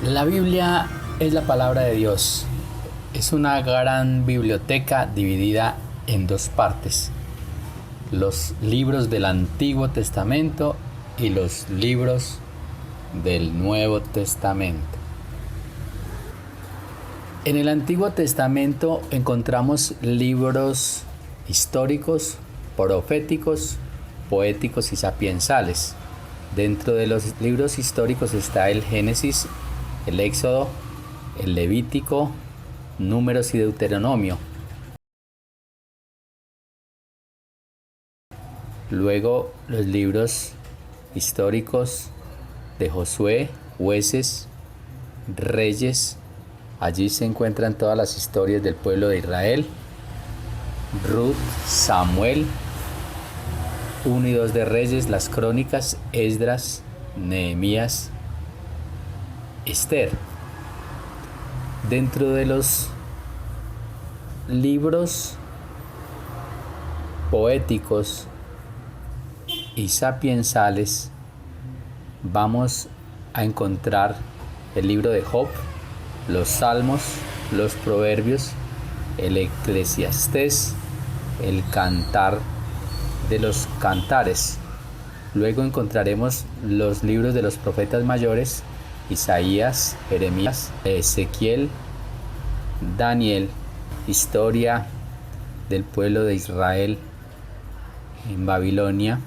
La Biblia es la palabra de Dios. Es una gran biblioteca dividida en dos partes: los libros del Antiguo Testamento y los libros del Nuevo Testamento. En el Antiguo Testamento encontramos libros históricos, proféticos, poéticos y sapiensales. Dentro de los libros históricos está el Génesis, el Éxodo, el Levítico, Números y Deuteronomio. Luego los libros históricos de Josué, Jueces, Reyes. Allí se encuentran todas las historias del pueblo de Israel. Ruth, Samuel, 1 y 2 de Reyes, las Crónicas, Esdras, Nehemías, Esther. Dentro de los libros poéticos y sapiensales vamos a encontrar el libro de Job, los Salmos, los Proverbios, el Eclesiastés, el Cantar de los Cantares. Luego encontraremos los libros de los profetas mayores: Isaías, Jeremías, Ezequiel, Daniel, historia del pueblo de Israel en Babilonia.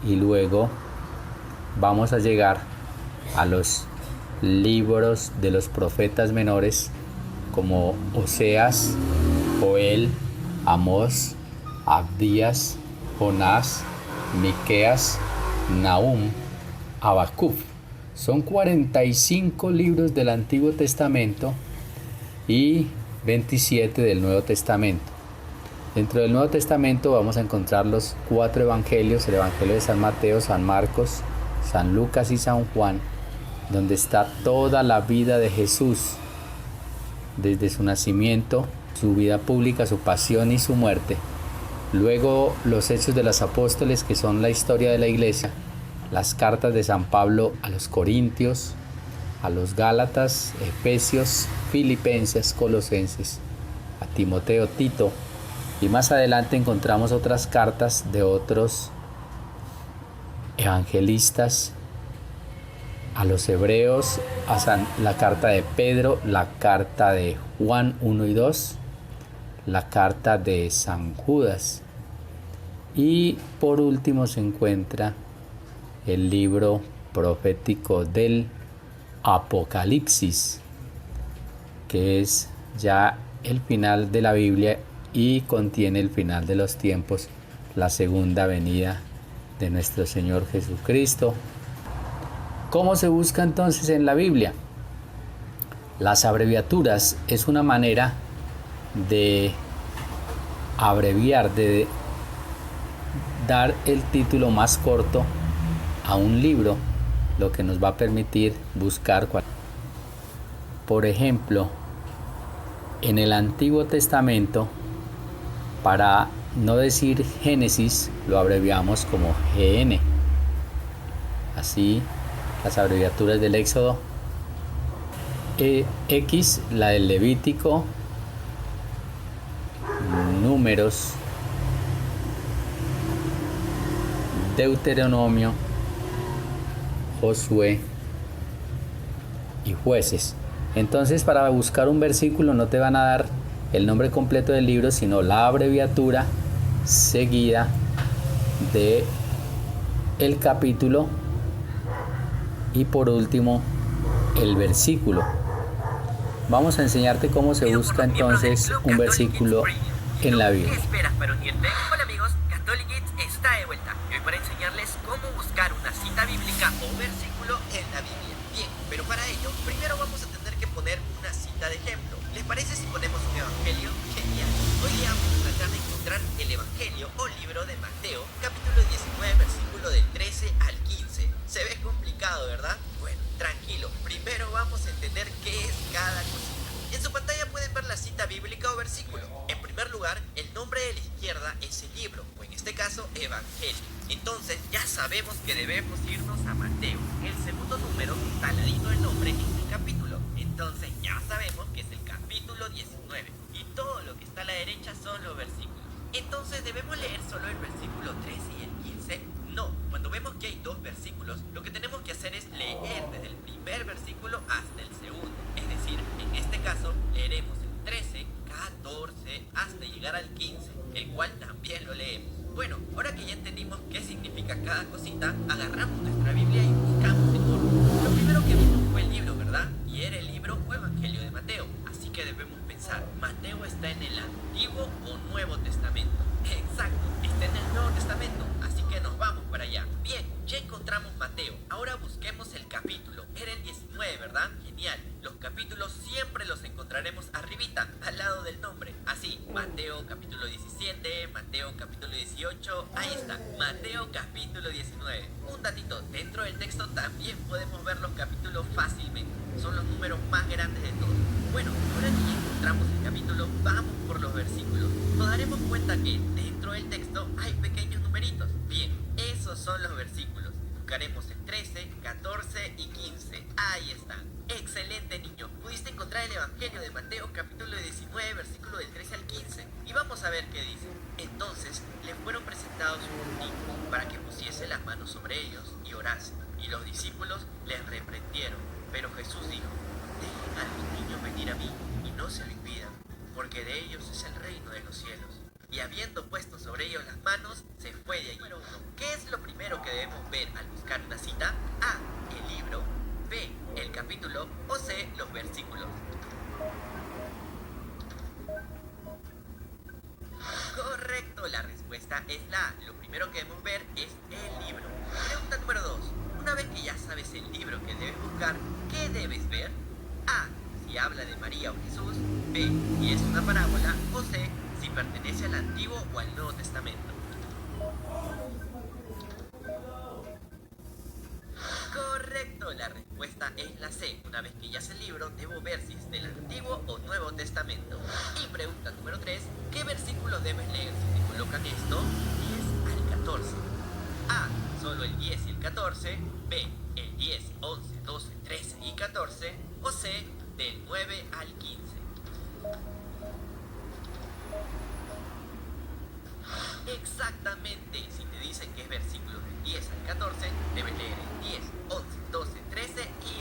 Y luego vamos a llegar a los libros de los profetas menores, como Oseas, Joel, Amós, Abdías, Jonás, Miqueas, Nahum, Habacuc. Son 45 libros del Antiguo Testamento y 27 del Nuevo Testamento. Dentro del Nuevo Testamento vamos a encontrar los 4 evangelios: el Evangelio de San Mateo, San Marcos, San Lucas y San Juan, donde está toda la vida de Jesús, desde su nacimiento, su vida pública, su pasión y su muerte. Luego los Hechos de los Apóstoles, que son la historia de la Iglesia, las cartas de San Pablo a los Corintios, a los Gálatas, Efesios, Filipenses, Colosenses, a Timoteo, Tito. Y más adelante encontramos otras cartas de otros evangelistas: a los Hebreos, la carta de Pedro, la carta de Juan 1 y 2, la carta de San Judas. Y por último se encuentra el libro profético del Apocalipsis, que es ya el final de la Biblia y contiene el final de los tiempos, la segunda venida de nuestro Señor Jesucristo. ¿Cómo se busca entonces en la Biblia? Las abreviaturas es una manera de abreviar, de dar el título más corto a un libro, lo que nos va a permitir buscar. Por ejemplo, en el Antiguo Testamento, para no decir Génesis, lo abreviamos como GN. Así, las abreviaturas del Éxodo, X, la del Levítico, Números, Deuteronomio, Josué y Jueces. Entonces, para buscar un versículo no te van a dar el nombre completo del libro, sino la abreviatura seguida de el capítulo y por último el versículo. Vamos a enseñarte cómo se busca entonces un versículo en la Biblia. ¿Qué esperas para unirte? Hola amigos, Catholic Kids está de vuelta y hoy para enseñarles cómo buscar una cita bíblica o versículo en la Biblia. Bien, pero para ello primero vamos a tener que poner una cita de ejemplo. ¿Les parece si ponemos un evangelio? Genial. Hoy día vamos a tratar de encontrar el evangelio o libro de Mateo, capítulo 19, versículo del 13 al 15. Se ve complicado, ¿verdad? Bueno, nombre de la izquierda es el libro, o en este caso, Evangelio. Entonces ya sabemos que debemos irnos a Mateo. El segundo número, está al ladito del nombre, es el capítulo. Entonces ya sabemos que es el capítulo 19. Y todo lo que está a la derecha son los versículos. Entonces, ¿debemos leer solo el versículo 13 y el 15? No, cuando vemos que hay dos versículos, lo que tenemos que hacer es leer desde el primer versículo hasta el segundo. Es decir, en este caso, leeremos el 13, 14, hasta llegar al 15, el cual también lo leemos. Bueno, ahora que ya entendimos qué significa cada cosita, agarramos nuestra Biblia y buscamos en orden. Lo primero que vimos fue el libro, ¿verdad? Y era el libro o Evangelio de Mateo. Así que debemos pensar, ¿Mateo está en el Antiguo o Nuevo Testamento? Exacto, está en el Nuevo Testamento, así que nos vamos para allá. Bien, ya encontramos Mateo. Ahora busquemos el capítulo. Era el 19, ¿verdad? Genial. Los capítulos siempre los encontraremos arribita, al lado del nombre. Así, Mateo capítulo 17, Mateo capítulo 18, ahí está, Mateo capítulo 19. Un datito, dentro del texto también podemos ver los capítulos fácilmente. Son los números más grandes de todos. Bueno, ahora que ya encontramos el capítulo, vamos por los versículos. Nos daremos cuenta que dentro del texto hay pequeños numeritos. Bien, esos son los versículos. Buscaremos el 13, 14 y 15. Ahí están. Excelente, niño. Pudiste encontrar el Evangelio de Mateo capítulo 19, versículo del 13 al 15. Y vamos a ver qué dice. Entonces le fueron presentados unos niños para que pusiese las manos sobre ellos y orase. Y los discípulos les reprendieron. Pero Jesús dijo, dejen a los niños venir a mí y no se lo impidan, porque de ellos es el reino de los cielos. Y habiendo puesto sobre ellos las manos, se fue de allí. Número 1. ¿Qué es lo primero que debemos ver al buscar una cita? A. El libro. B. El capítulo. O C. Los versículos. Correcto, la respuesta es la A. Lo primero que debemos ver es el libro. Pregunta número 2. Una vez que ya sabes el libro que debes buscar, ¿qué debes ver? A. Si habla de María o Jesús. B. Si es una parábola. O C. Si pertenece al Antiguo o al Nuevo Testamento. Correcto, la respuesta es la C. Una vez que ya sé el libro, debo ver si es del Antiguo o Nuevo Testamento. Y pregunta número 3. ¿Qué versículos debes leer si te colocan esto? 10 al 14. A. Solo el 10 y el 14. B. El 10, 11, 12, 13 y 14. O C. Del 9 al 15. Exactamente, si te dicen que es versículos del 10 al 14, debes leer el 10, 11, 12, 13 y